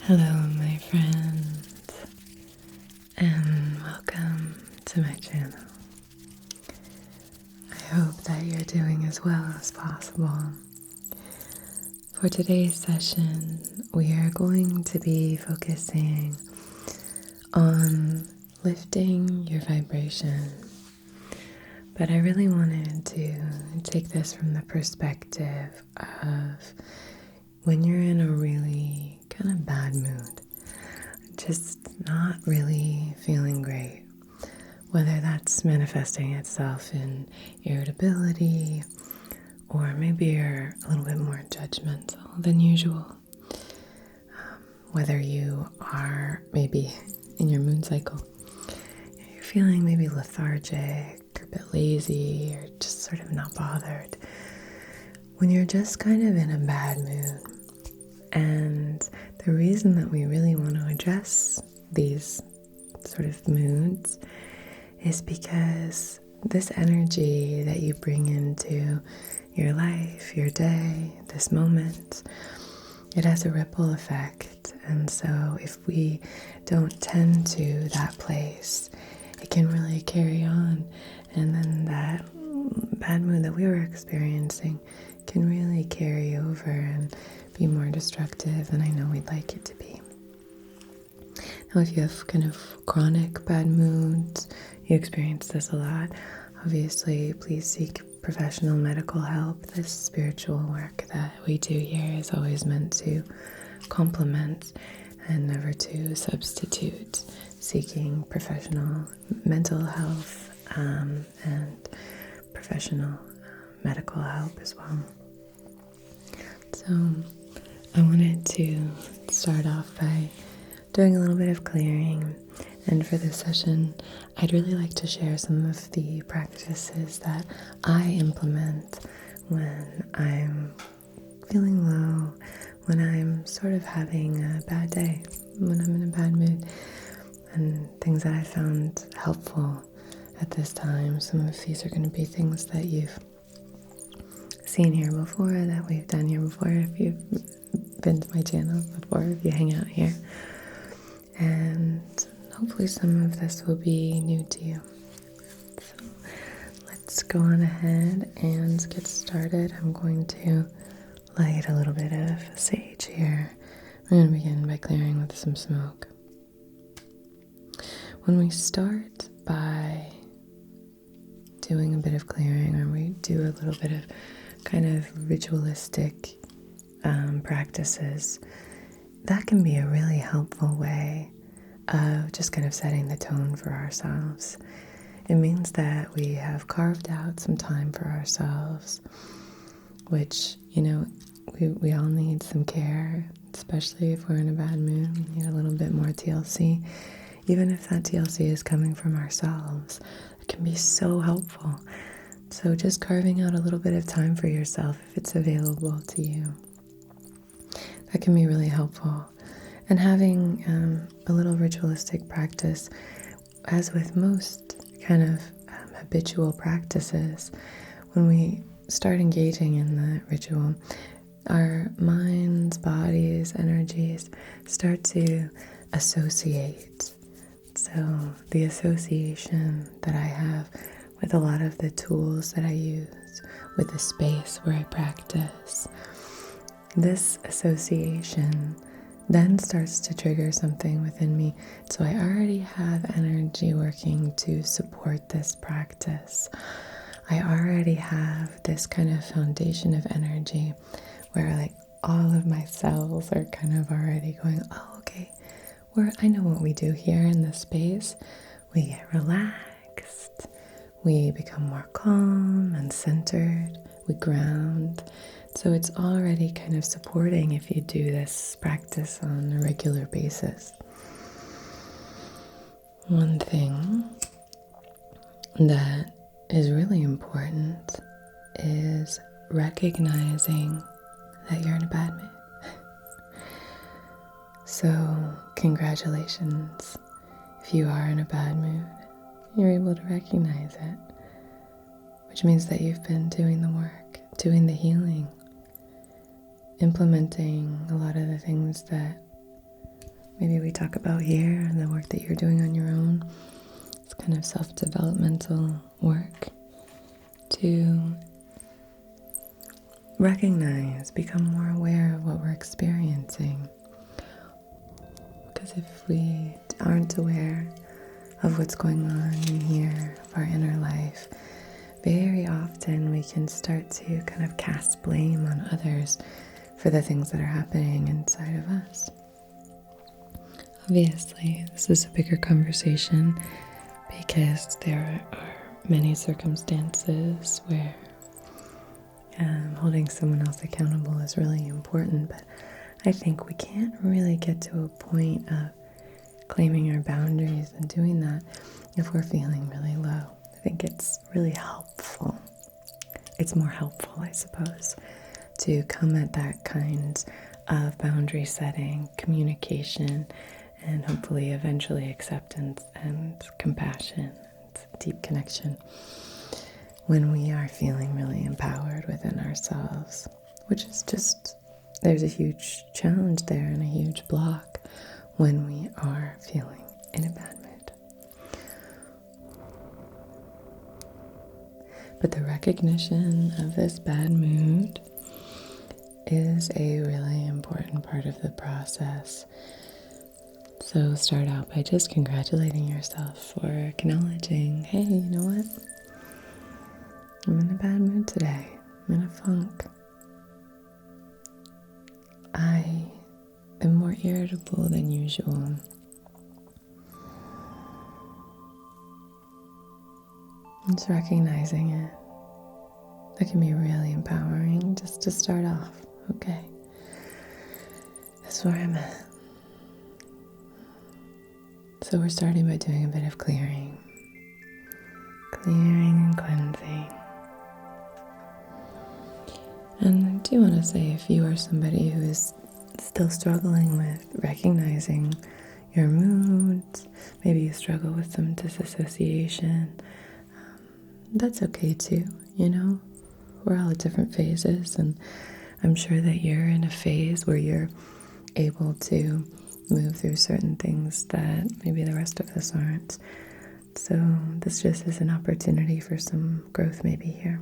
Hello, my friends, and welcome to my channel. I hope that you're doing as well as possible. For today's session, we are going to be focusing on lifting your vibration. But I really wanted to take this from the perspective of when you're in a really kind of bad mood, just not really feeling great, whether that's manifesting itself in irritability, or maybe you're a little bit more judgmental than usual, whether you are maybe in your moon cycle, you're feeling maybe lethargic, or a bit lazy, or just sort of not bothered. When you're just kind of in a bad mood, and the reason that we really want to address these sort of moods is because this energy that you bring into your life, your day, this moment, it has a ripple effect. And so if we don't tend to that place, it can really carry on. And then that bad mood that we were experiencing can really carry over and be more destructive than I know we'd like it to be. Now, if you have kind of chronic bad moods, you experience this a lot, obviously, please seek professional medical help. This spiritual work that we do here is always meant to complement and never to substitute seeking professional mental health and professional medical help as well. So I wanted to start off by doing a little bit of clearing, and for this session I'd really like to share some of the practices that I implement when I'm feeling low, when I'm sort of having a bad day, when I'm in a bad mood, and things that I found helpful at this time. Some of these are going to be things that you've seen here before, that we've done here before, if you've been to my channel before, if you hang out here. And hopefully some of this will be new to you. So let's go on ahead and get started. I'm going to light a little bit of sage here. I'm going to begin by clearing with some smoke. When we start by doing a bit of clearing, or we do a little bit of kind of ritualistic practices, that can be a really helpful way of just kind of setting the tone for ourselves. It means that we have carved out some time for ourselves, which, we all need some care, especially if we're in a bad mood. We need a little bit more TLC. Even if that TLC is coming from ourselves, it can be so helpful. So just carving out a little bit of time for yourself, if it's available to you, that can be really helpful. And having a little ritualistic practice, as with most kind of habitual practices, when we start engaging in the ritual, our minds, bodies, energies start to associate. So the association that I have with a lot of the tools that I use, with the space where I practice, this association then starts to trigger something within me. So I already have energy working to support this practice. I already have this kind of foundation of energy where like all of my cells are kind of already going, oh, okay, I know what we do here in this space. We get relaxed. We become more calm and centered. We ground. So it's already kind of supporting if you do this practice on a regular basis. One thing that is really important is recognizing that you're in a bad mood. So congratulations if you are in a bad mood. You're able to recognize it, which means that you've been doing the work, doing the healing, implementing a lot of the things that maybe we talk about here and the work that you're doing on your own. It's kind of self-developmental work to recognize, become more aware of what we're experiencing. Because if we aren't aware of what's going on in here, of our inner life, very often we can start to kind of cast blame on others for the things that are happening inside of us. Obviously, this is a bigger conversation because there are many circumstances where holding someone else accountable is really important, but I think we can't really get to a point of claiming our boundaries and doing that if we're feeling really low. I think it's really helpful. It's more helpful, I suppose, to come at that kind of boundary setting, communication, and hopefully eventually acceptance and compassion and deep connection when we are feeling really empowered within ourselves, which is just, there's a huge challenge there and a huge block when we are feeling in a bad mood. But the recognition of this bad mood is a really important part of the process. So start out by just congratulating yourself for acknowledging, hey, you know what? I'm in a bad mood today. I'm in a funk. I am more irritable than usual. Just recognizing it. That can be really empowering just to start off. Okay, that's where I'm at. So we're starting by doing a bit of clearing and cleansing. And I do want to say, if you are somebody who is still struggling with recognizing your moods, maybe you struggle with some disassociation, that's okay too, you know? We're all at different phases, and I'm sure that you're in a phase where you're able to move through certain things that maybe the rest of us aren't. So this just is an opportunity for some growth maybe here.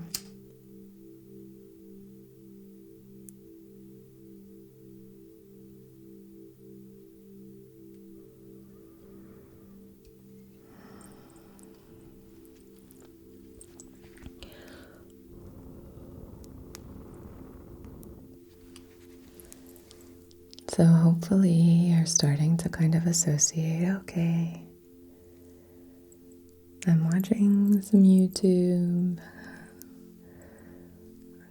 So hopefully you're starting to kind of associate, okay, I'm watching some YouTube,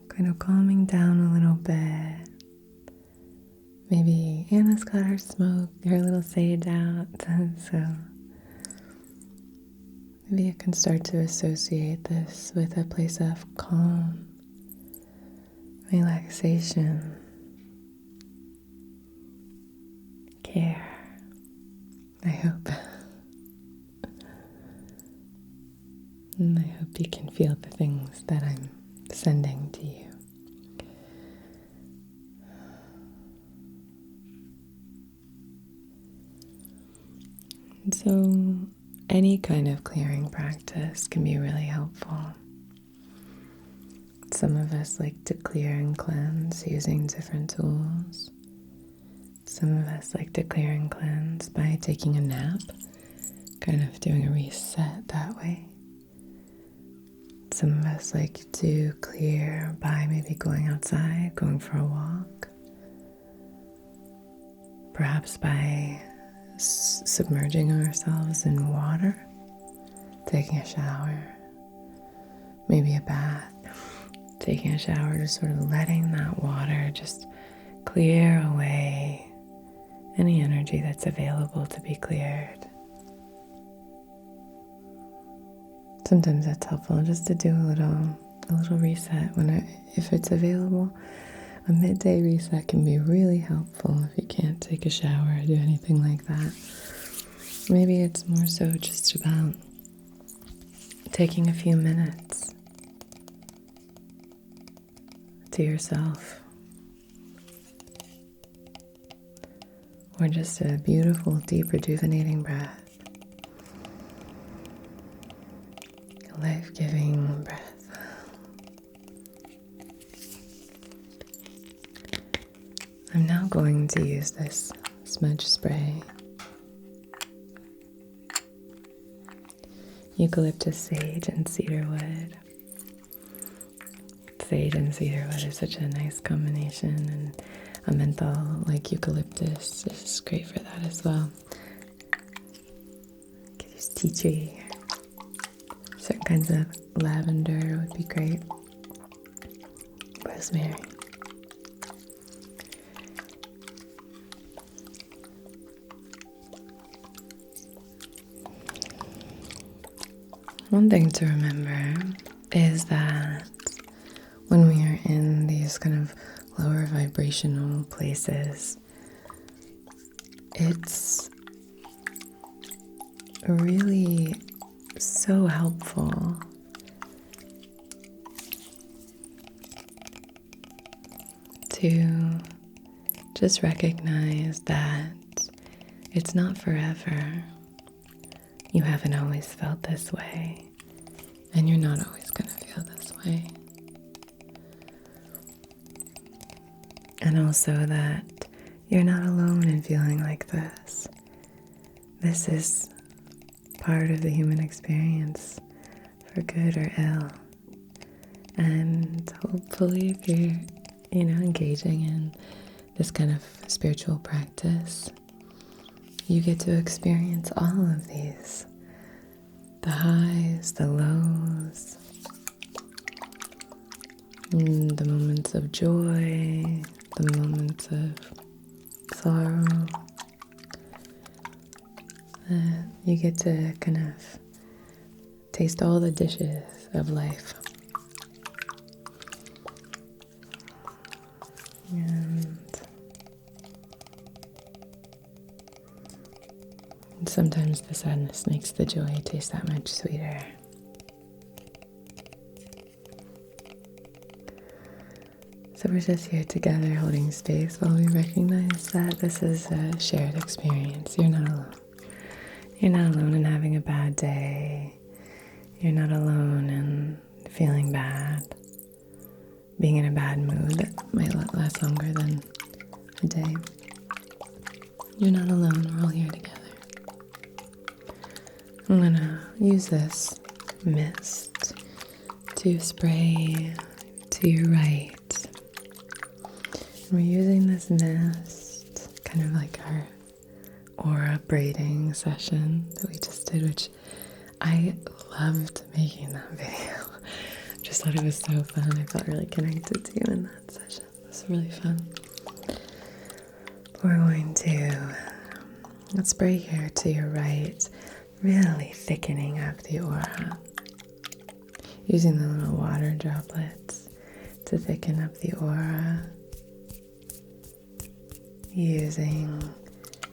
kind of calming down a little bit. Maybe Anna's got her smoke, her little sage out, so maybe you can start to associate this with a place of calm, relaxation, care, I hope. And I hope you can feel the things that I'm sending to you. And so any kind of clearing practice can be really helpful. Some of us like to clear and cleanse using different tools. Some of us like to clear and cleanse by taking a nap, kind of doing a reset that way. Some of us like to clear by maybe going outside, going for a walk, perhaps by submerging ourselves in water, taking a shower, maybe a bath, taking a shower, just sort of letting that water just clear away any energy that's available to be cleared. Sometimes that's helpful just to do a little reset if it's available. A midday reset can be really helpful if you can't take a shower or do anything like that. Maybe it's more so just about taking a few minutes to yourself, or just a beautiful, deep, rejuvenating breath. A life-giving breath. I'm now going to use this smudge spray. Eucalyptus, sage, and cedarwood. Sage and cedarwood is such a nice combination, and a menthol like eucalyptus is great for that as well. You could use tea tree. Certain kinds of lavender would be great. Rosemary. One thing to remember is that when we are in these kind of lower vibrational places, it's really so helpful to just recognize that it's not forever. You haven't always felt this way, and you're not always going to feel this way. And also that you're not alone in feeling like this. This is part of the human experience, for good or ill. And hopefully if you're, engaging in this kind of spiritual practice, you get to experience all of these. The highs, the lows, the moments of joy, the moments of sorrow. You get to kind of taste all the dishes of life. And sometimes the sadness makes the joy taste that much sweeter. So we're just here together holding space while we recognize that this is a shared experience. You're not alone. You're not alone in having a bad day. You're not alone in feeling bad. Being in a bad mood that might last longer than a day. You're not alone. We're all here together. I'm gonna use this mist to spray to your right. We're using this mist kind of like our aura braiding session that we just did, which I loved making that video. I just thought it was so fun. I felt really connected to you in that session. It was really fun. We're going to spray here to your right, really thickening up the aura. Using the little water droplets to thicken up the aura. Using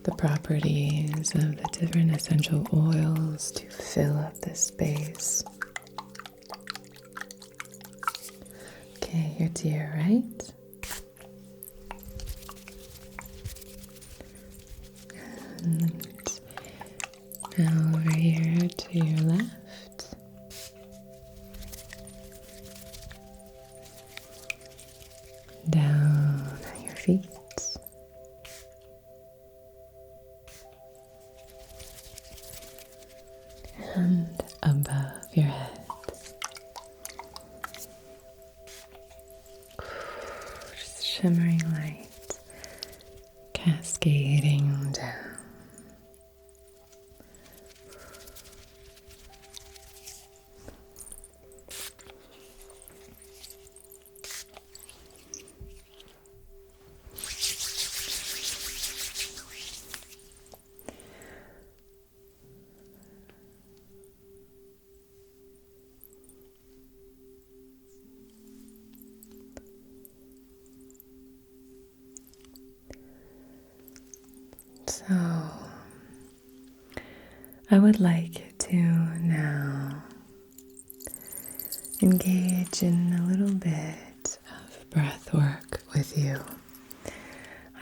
the properties of the different essential oils to fill up this space. Okay, here to your right. And now over here to your left. Down at your feet. And above your head. Just shimmering light cascading down. So, I would like to now engage in a little bit of breath work with you.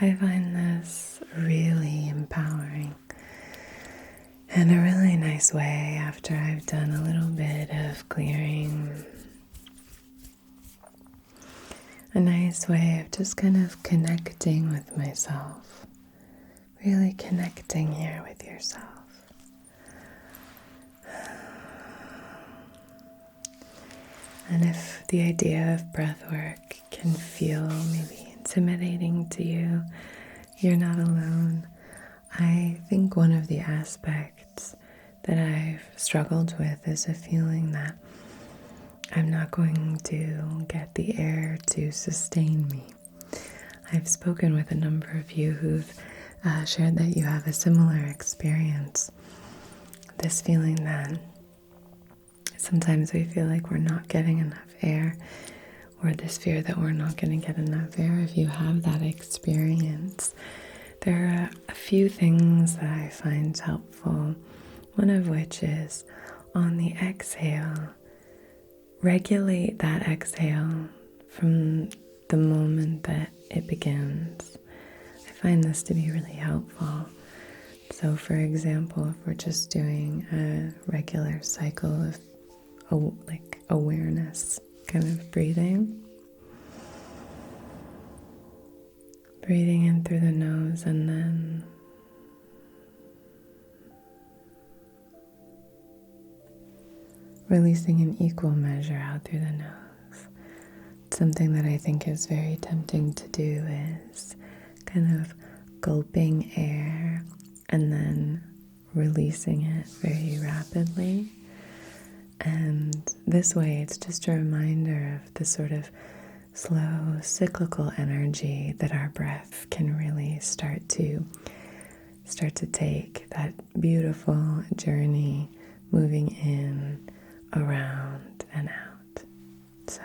I find this really empowering and a really nice way after I've done a little bit of clearing. A nice way of just kind of connecting with myself. Really connecting here with yourself. And if the idea of breath work can feel maybe intimidating to you, you're not alone. I think one of the aspects that I've struggled with is a feeling that I'm not going to get the air to sustain me. I've spoken with a number of you who've shared that you have a similar experience. This feeling that sometimes we feel like we're not getting enough air, or this fear that we're not going to get enough air. If you have that experience, there are a few things that I find helpful. One of which is on the exhale, regulate that exhale from the moment that it begins. I find this to be really helpful. So for example, if we're just doing a regular cycle of like awareness kind of breathing in through the nose and then releasing in equal measure out through the nose. Something that I think is very tempting to do is kind of gulping air and then releasing it very rapidly. And this way, it's just a reminder of the sort of slow, cyclical energy that our breath can really start to take, that beautiful journey moving in, around, and out. So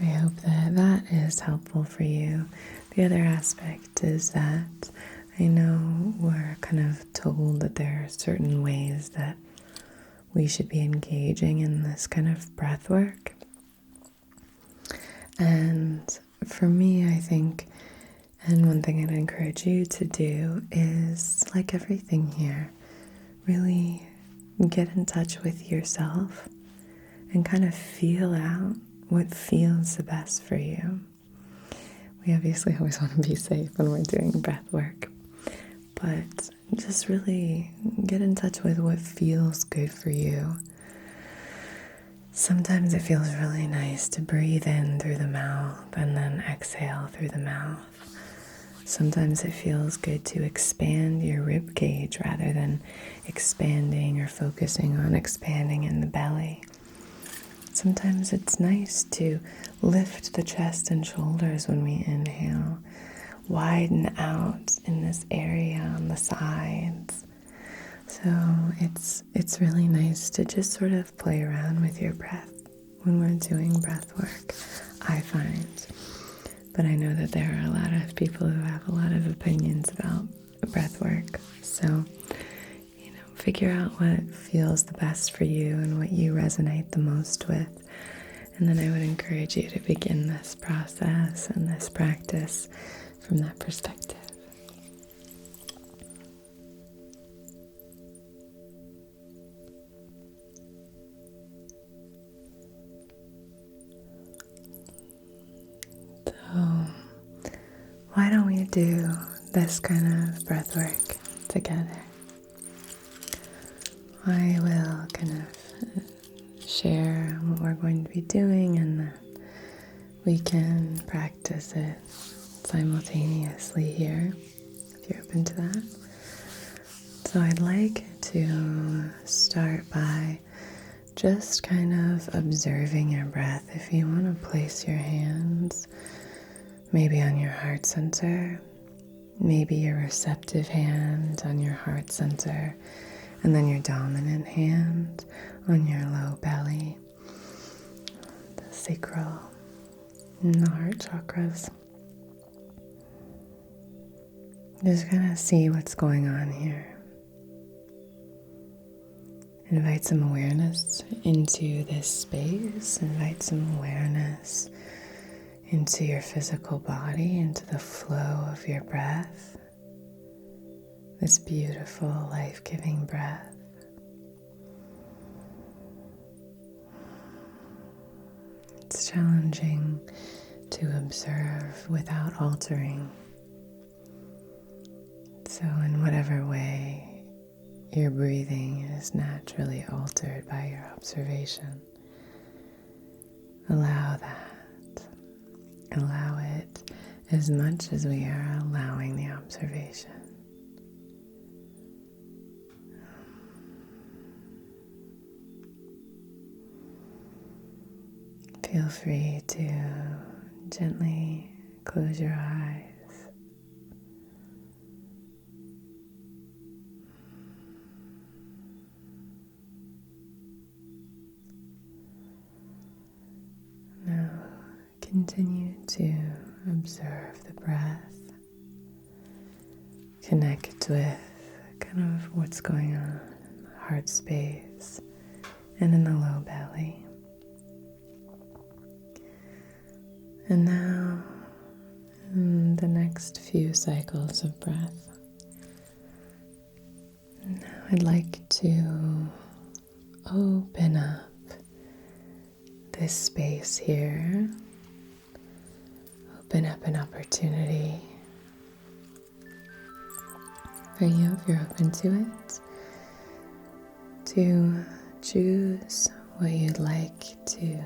I hope that that is helpful for you. The other aspect is that I know we're kind of told that there are certain ways that we should be engaging in this kind of breath work. And for me, I think, and one thing I'd encourage you to do is, like everything here, really get in touch with yourself and kind of feel out what feels the best for you. We obviously always want to be safe when we're doing breath work, but just really get in touch with what feels good for you. Sometimes it feels really nice to breathe in through the mouth and then exhale through the mouth. Sometimes it feels good to expand your rib cage rather than expanding or focusing on expanding in the belly. Sometimes it's nice to lift the chest and shoulders when we inhale, widen out in this area on the sides. So it's really nice to just sort of play around with your breath when we're doing breath work, I find. But I know that there are a lot of people who have a lot of opinions about breath work. So, figure out what feels the best for you and what you resonate the most with. And then I would encourage you to begin this process and this practice from that perspective. So, why don't we do this kind of breath work together? I will kind of share what we're going to be doing, and then we can practice it simultaneously here, if you're open to that. So I'd like to start by just kind of observing your breath. If you want to place your hands maybe on your heart center, maybe your receptive hand on your heart center, and then your dominant hand on your low belly, the sacral, and the heart chakras. Just kind of see what's going on here. Invite some awareness into this space. Invite some awareness into your physical body, into the flow of your breath, this beautiful, life-giving breath. It's challenging to observe without altering. So in whatever way your breathing is naturally altered by your observation, allow that. Allow it as much as we are allowing the observation. Feel free to gently close your eyes. Now continue to observe the breath. Connect with kind of what's going on in the heart space and in the low belly. And now, in the next few cycles of breath, now I'd like to open up this space here. Open up an opportunity for you, if you're open to it, to choose what you'd like to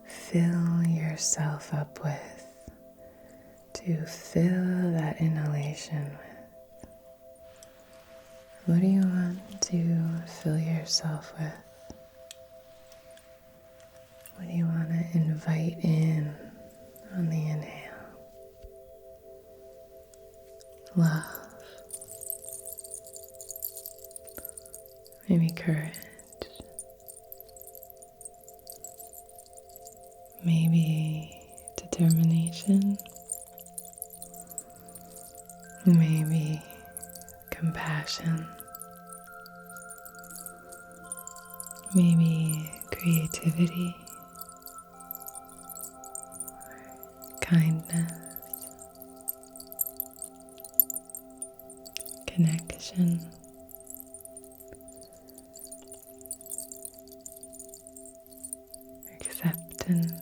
fill yourself up with, to fill that inhalation with. What do you want to fill yourself with? What do you want to invite in on the inhale? Love. Maybe courage. Maybe determination. Maybe compassion. Maybe creativity. Kindness. Connection. Acceptance.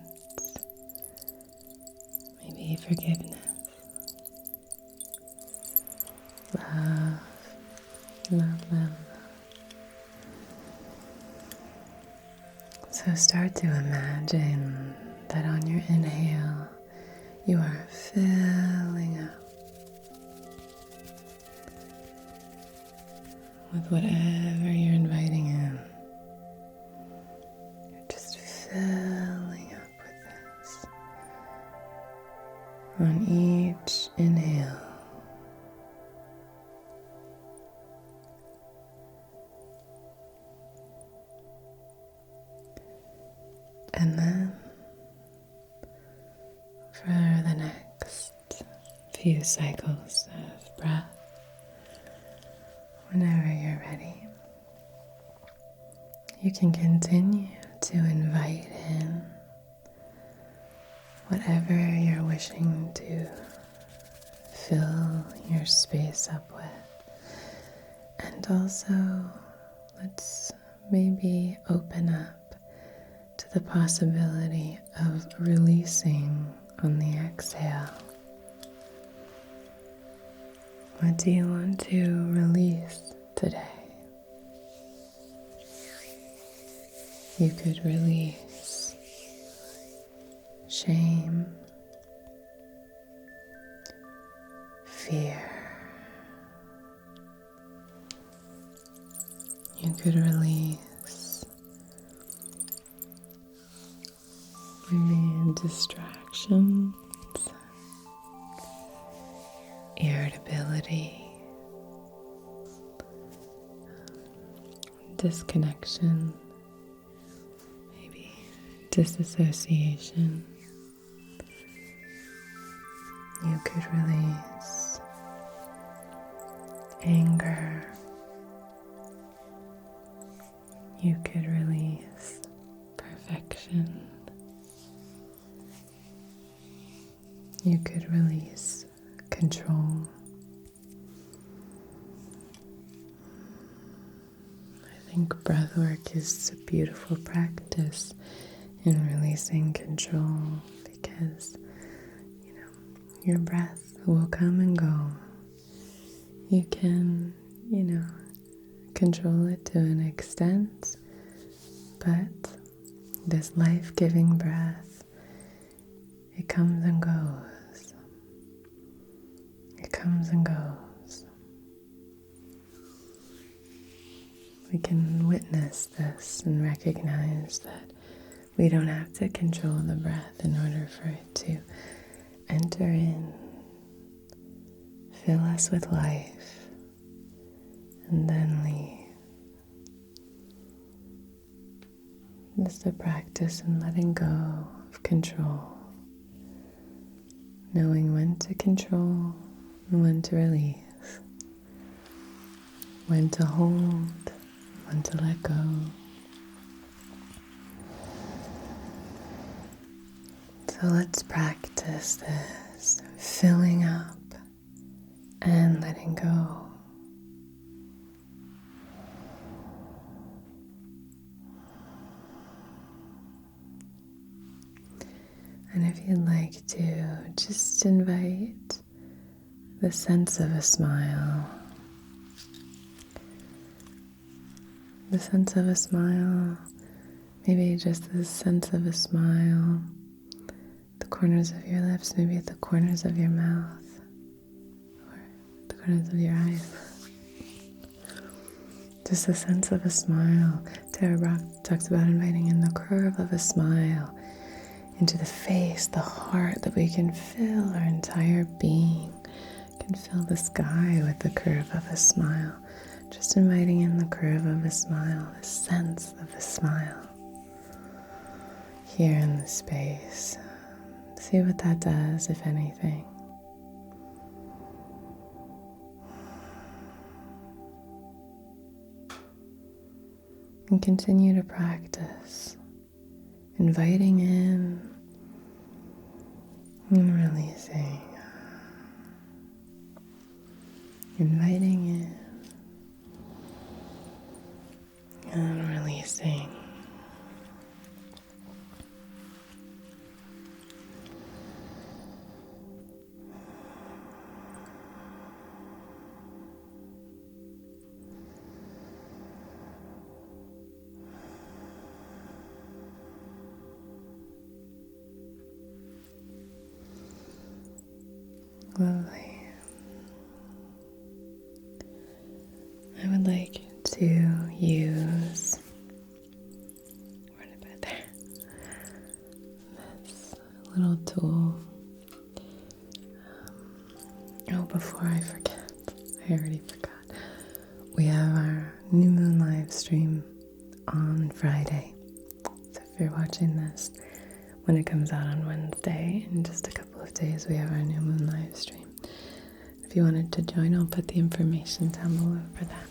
Maybe forgiveness. Love, love, love. So start to imagine that on your inhale, you are filling up with whatever you're inviting in. You're just filling up with this on each inhale. And then for the next few cycles of breath, whenever you're ready, you can continue to invite in whatever you're wishing to fill your space up with. And also, let's maybe open up to the possibility of releasing on the exhale. What do you want to release today? You could release shame, fear. You could release maybe distractions, irritability, disconnection, maybe disassociation. You could release anger. You could release perfection. You could release control. I think breathwork is a beautiful practice in releasing control because, your breath will come and go. You can, control it to an extent, but this life-giving breath, it comes and goes. It comes and goes. We can witness this and recognize that we don't have to control the breath in order for it to enter in, fill us with life, and then leave. Just a practice in letting go of control, knowing when to control and when to release, when to hold, when to let go. So let's practice this, filling up and letting go. And if you'd like to, just invite the sense of a smile. The sense of a smile, maybe just the sense of a smile. The corners of your lips, maybe at the corners of your mouth, or the corners of your eyes. Just a sense of a smile. Tara Brach talks about inviting in the curve of a smile into the face, the heart, that we can fill our entire being, can fill the sky with the curve of a smile. Just inviting in the curve of a smile, the sense of a smile here in the space. See what that does, if anything. And continue to practice, inviting in and releasing, inviting in and releasing. Lovely. I would like to use, where did I put it there? This little tool. Before I forget, I already forgot. We have our new moon live stream on Friday. So if you're watching this when it comes out on Wednesday, in just a couple of days, we have our new moon live stream. If you wanted to join, I'll put the information down below for that.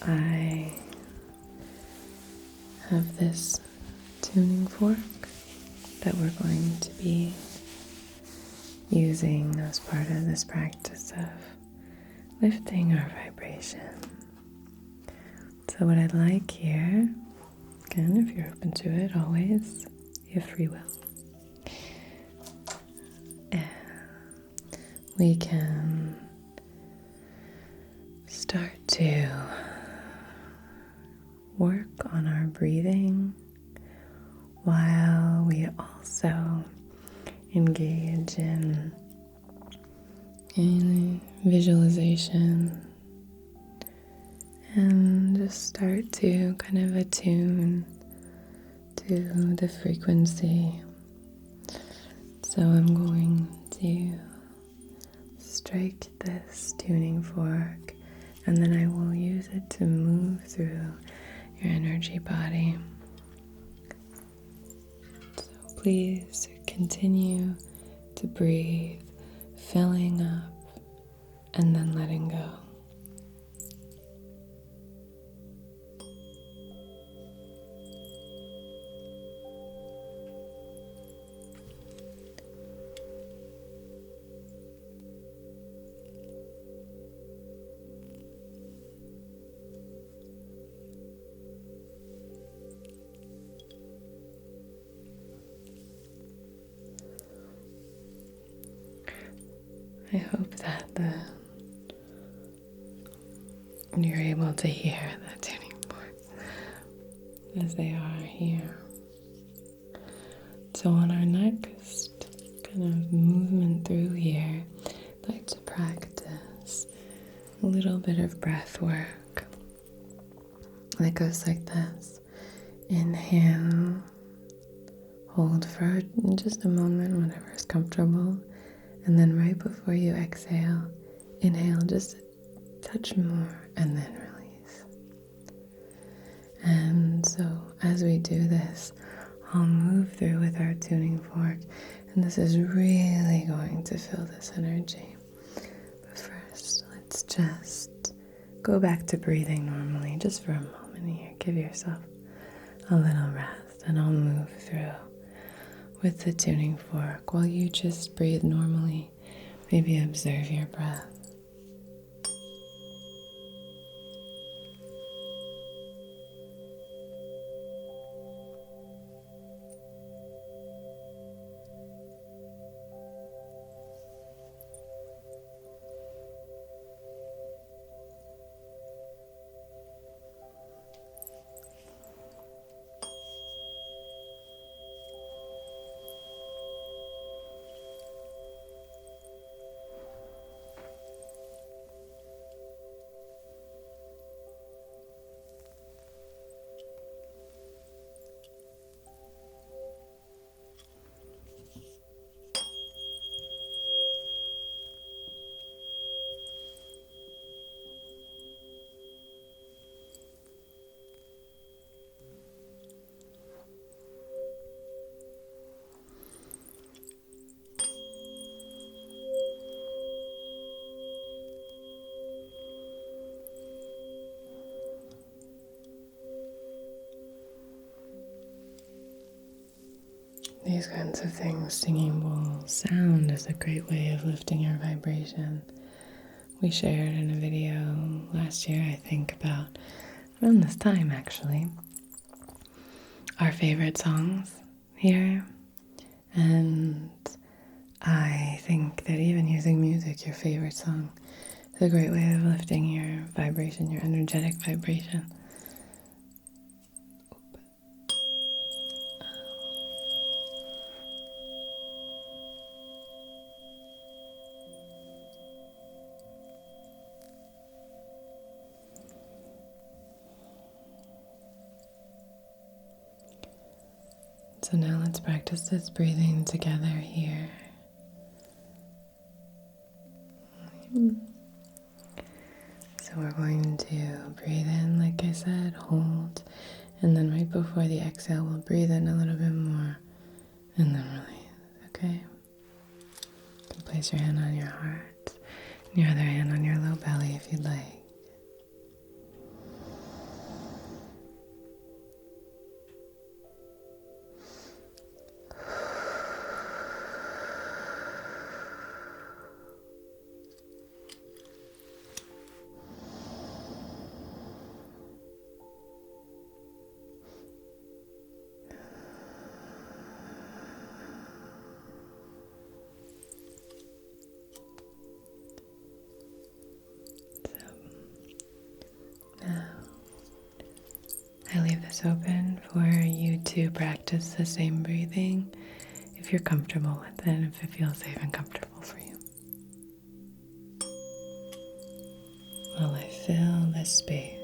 I have this tuning fork that we're going to be using as part of this practice of lifting our vibration. So what I'd like here, again, if you're open to it, always, you have free will. And we can start to work on our breathing while we also engage in visualization and just start to kind of attune to the frequency. So I'm going to strike this tuning fork, and then I will use it to move through your energy body. So please continue to breathe, filling up and then letting go. I hope that you're able to hear the tuning forks as they are here. So on our next kind of movement through here, I'd like to practice a little bit of breath work. It goes like this. Inhale, hold for just a moment, whatever is comfortable, and then right before you exhale, inhale just a touch more and then release. And so as we do this, I'll move through with our tuning fork, and this is really going to feel this energy. But first, let's just go back to breathing normally, just for a moment here. Give yourself a little rest, and I'll move through with the tuning fork while you just breathe normally. Maybe observe your breath. These kinds of things, singing bowls, sound is a great way of lifting your vibration. We shared in a video last year, I think, about around this time actually, our favorite songs here. And I think that even using music, your favorite song, is a great way of lifting your vibration, your energetic vibration. So now let's practice this breathing together here. So we're going to breathe in, like I said, hold, and then right before the exhale, we'll breathe in a little bit more, and then release, okay? You can place your hand on your heart, and your other hand on your low belly if you'd like. I leave this open for you to practice the same breathing if you're comfortable with it, if it feels safe and comfortable for you. While I fill this space.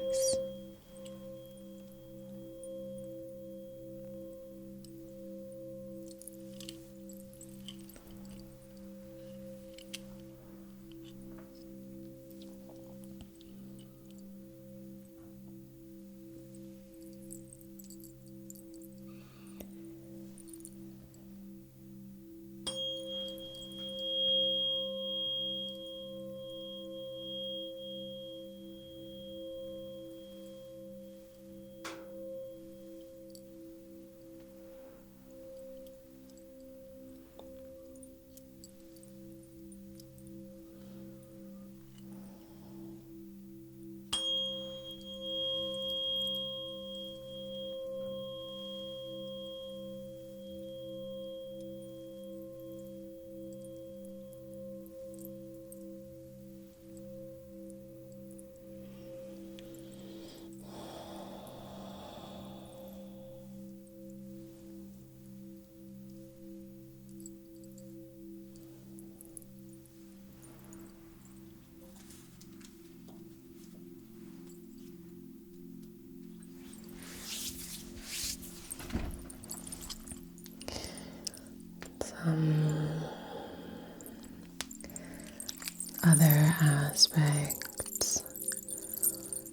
Other aspects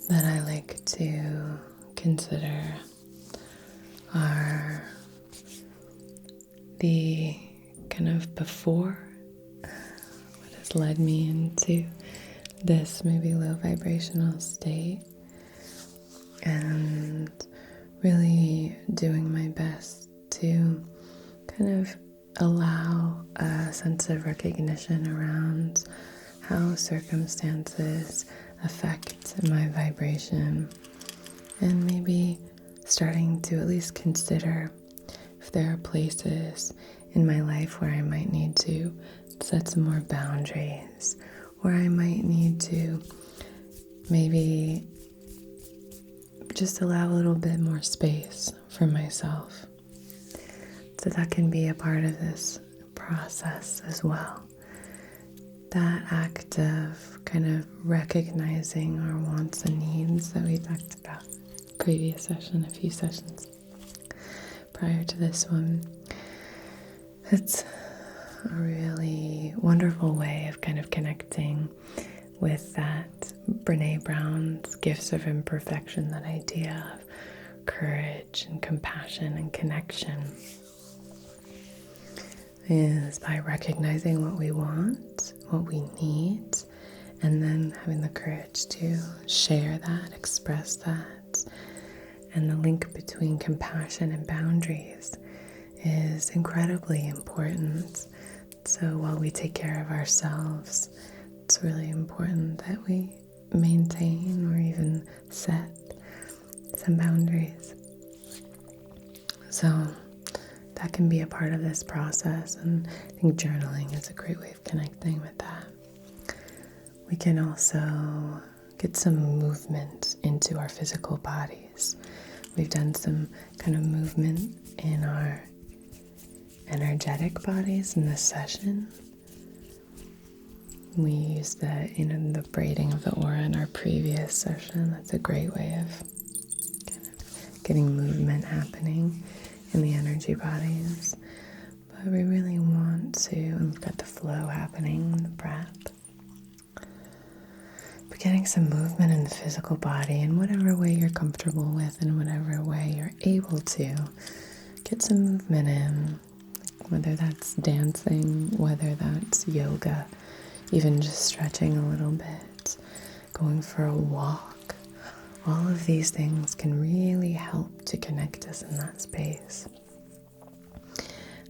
that I like to consider are the kind of before, what has led me into this maybe low vibrational state, and really doing my best to kind of allow a sense of recognition around how circumstances affect my vibration, and maybe starting to at least consider if there are places in my life where I might need to set some more boundaries, where I might need to maybe just allow a little bit more space for myself. So that can be a part of this process as well. That act of kind of recognizing our wants and needs that we talked about in the previous session, a few sessions prior to this one. It's a really wonderful way of kind of connecting with that Brene Brown's gifts of imperfection, that idea of courage and compassion and connection, is by recognizing what we want, what we need, and then having the courage to share that, express that. And the link between compassion and boundaries is incredibly important. So while we take care of ourselves, it's really important that we maintain or even set some boundaries. So that can be a part of this process, and I think journaling is a great way of connecting with that. We can also get some movement into our physical bodies. We've done some kind of movement in our energetic bodies in this session. We used the braiding of the aura in our previous session. That's a great way of kind of getting movement happening in the energy bodies. But we really want to, and we've got the flow happening, the breath. But getting some movement in the physical body in whatever way you're comfortable with, in whatever way you're able to, get some movement in, whether that's dancing, whether that's yoga, even just stretching a little bit, going for a walk. All of these things can really help to connect us in that space.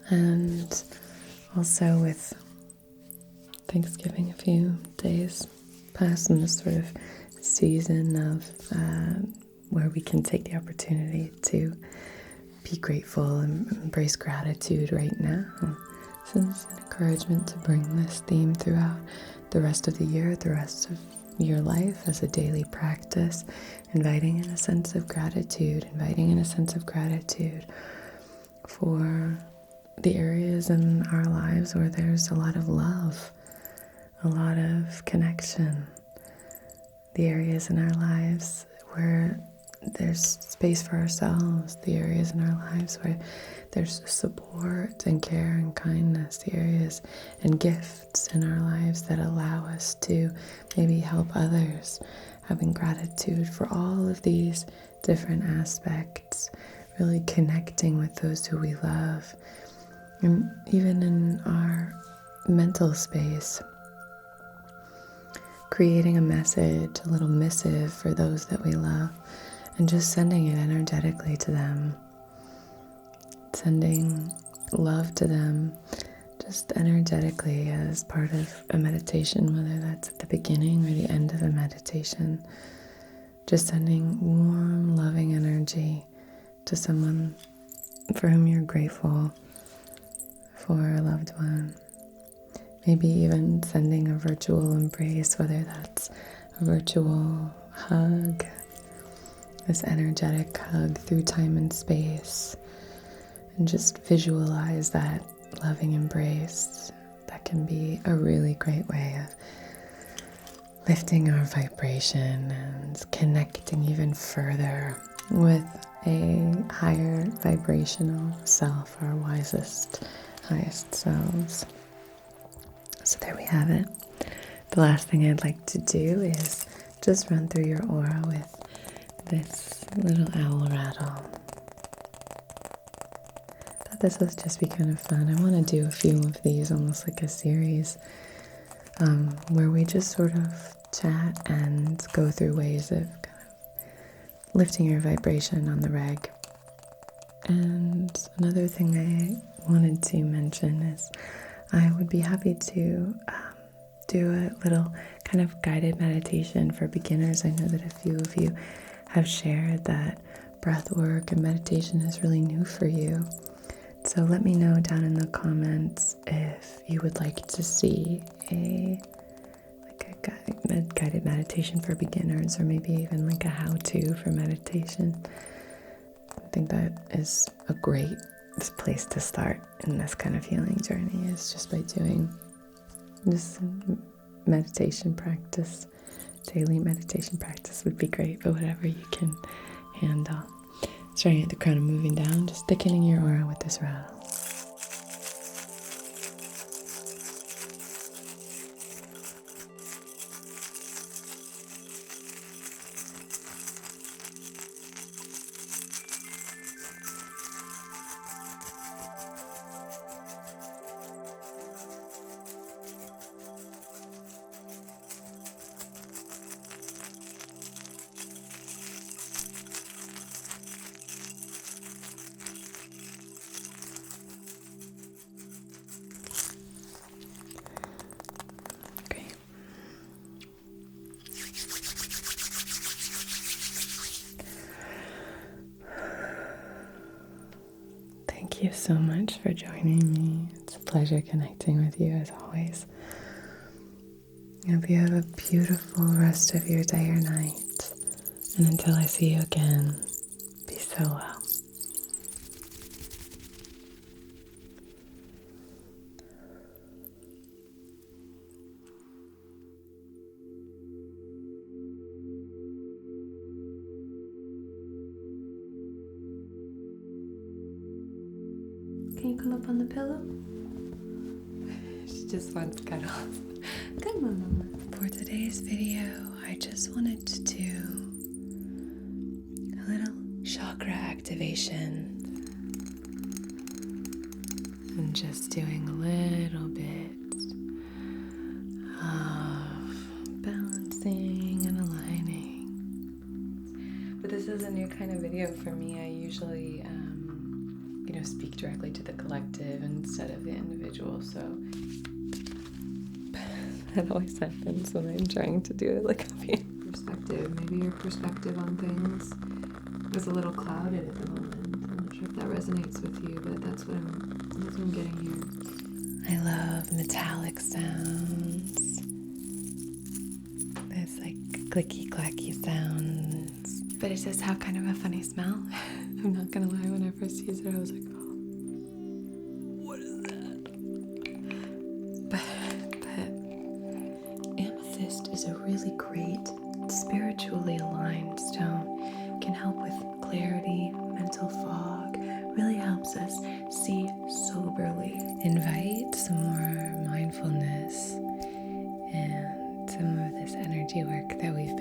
And also with Thanksgiving a few days past, in this sort of season of where we can take the opportunity to be grateful and embrace gratitude right now. This is an encouragement to bring this theme throughout the rest of the year, the rest of your life as a daily practice, inviting in a sense of gratitude for the areas in our lives where there's a lot of love, a lot of connection, the areas in our lives where there's space for ourselves, the areas in our lives where there's support and care and kindness, the areas and gifts in our lives that allow us to maybe help others, having gratitude for all of these different aspects, really connecting with those who we love. And even in our mental space, creating a message, a little missive for those that we love, and just sending it energetically to them, sending love to them just energetically as part of a meditation, whether that's at the beginning or the end of a meditation, just sending warm, loving energy to someone for whom you're grateful, for a loved one. Maybe even sending a virtual embrace, whether that's a virtual hug, this energetic hug through time and space, and just visualize that loving embrace. That can be a really great way of lifting our vibration and connecting even further with a higher vibrational self, our wisest highest selves. So there we have it. The last thing I'd like to do is just run through your aura with this little owl rattle. Thought this would just be kind of fun. I want to do a few of these, almost like a series, where we just sort of chat and go through ways of kind of lifting your vibration on the reg. And another thing I wanted to mention is I would be happy to do a little kind of guided meditation for beginners. I know that a few of you have shared that breathwork and meditation is really new for you. So let me know down in the comments if you would like to see a guided meditation for beginners, or maybe even like a how-to for meditation. I think that is a great place to start in this kind of healing journey, is just by doing just meditation practice. Daily meditation practice would be great, but whatever you can handle. Starting at the crown and moving down, just thickening your aura with this rattle. Thank you so much for joining me. It's a pleasure connecting with you as always. I hope you have a beautiful rest of your day or night. And until I see you again, be so well. Can you come up on the pillow? She just wants cuddles. Come on, Mama. For today's video, I just wanted to do a little chakra activation. And just doing a little bit of balancing and aligning. But this is a new kind of video for me. I usually speak directly to the collective instead of the individual, so that always happens when I'm trying to do it like a perspective. Maybe your perspective on things is a little clouded at the moment. I'm not sure if that resonates with you, but that's what I'm getting here. I love metallic sounds. There's like clicky clacky sounds, but it does have kind of a funny smell. I'm not gonna lie, when I first used it I was like, what is that? But amethyst is a really great spiritually aligned stone. It can help with clarity, mental fog, really helps us see soberly. Invite some more mindfulness and some of this energy work that we've